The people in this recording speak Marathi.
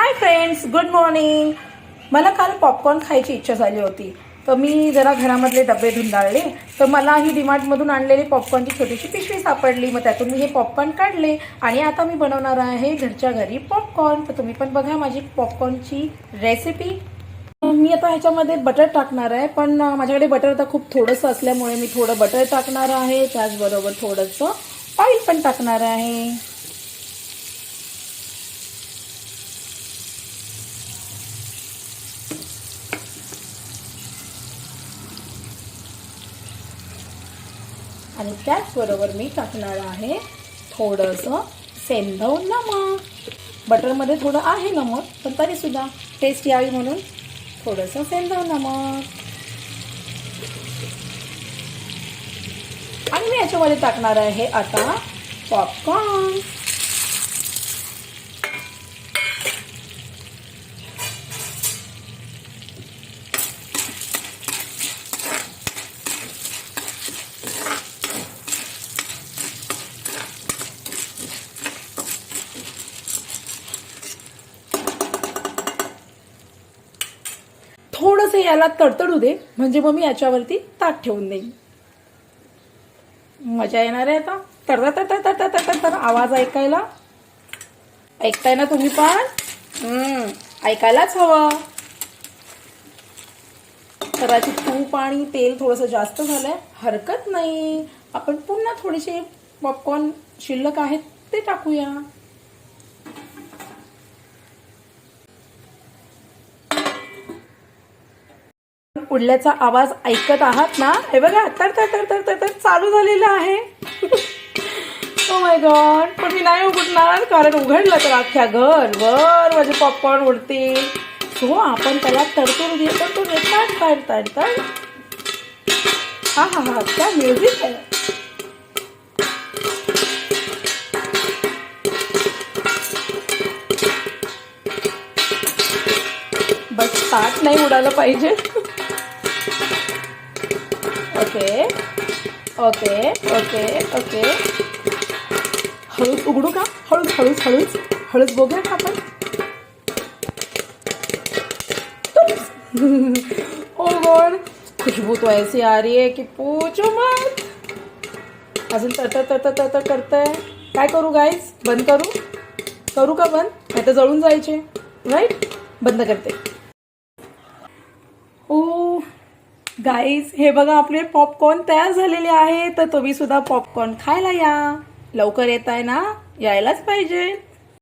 Hi friends, good morning. मला काल पॉपकॉर्न खायची इच्छा झाली होती, तर मी जरा घरामधले डबे धुंडाळले. तर मला ही डीमार्टमधून आणलेली पॉपकॉर्नची छोटीशी पिशवी सापडली. मग त्यातून मी हे पॉपकॉर्न काढले आणि आता मी बनवणार आहे घरच्या घरी पॉपकॉर्न. तर तुम्ही पण बघा माझी पॉपकॉर्नची रेसिपी. मी आता ह्याच्यामध्ये बटर टाकणार आहे, पण माझ्याकडे बटर आता खूप थोडंसं असल्यामुळे मी थोडं बटर टाकणार आहे. त्याचबरोबर थोडंसं ऑइल पण टाकणार आहे. आणि त्याचबरोबर मी टाकणार आहे थोडंसं सेंधव नमक. बटरमध्ये थोडं आहे नमक, पण तरीसुद्धा टेस्ट यावी म्हणून थोडंसं सेंधव नमक. आणि मी याच्यामध्ये टाकणार आहे आता पॉपकॉर्न. थोडंसं याला तडतडू दे, म्हणजे मग मी याच्यावरती ताट ठेवून देईन. मजा येणार आहे आता. तर आवाज ऐकायला. ऐकताय ना तुम्ही पण? ऐकायलाच हवं. कदाचित तूप आणि तेल थोडंसं जास्त झालंय, हरकत नाही. आपण पुन्हा थोडेसे पॉपकॉर्न शिल्लक आहेत ते टाकूया. उडल्याचा आवाज ऐकत आहात ना? हे बघा, तर तर तर तर तर तर चालू झालेला आहे. Oh my God. पण मी नाही उघडणार, कारण उघडलं तर अख्ख्या घरभर माझे पॉपकॉर्न उडतील. सो आपण त्याला तडतडू दे. तड तड तड. हा हा हा, क्या म्युझिक आहे. बस ताट नाही उडालं पाहिजे. Okay okay okay okay. हळूच उघडू का? हळूच हळूच हळूच हळूच बघूया का आपण. ओ गॉड, खुशबू तो ऐसी आ रही है कि पूछो मत. अजून तर करतंय. काय करू गाईज? बंद करू का बंद? नाही तर जळून जायचे. राईट, बंद करते. ओ गाईज, हे बघा आपले पॉपकॉर्न तयार झालेले आहे. तर तुम्ही सुद्धा पॉपकॉर्न खायला या. लवकर येत आहे ना? यायलाच पाहिजे.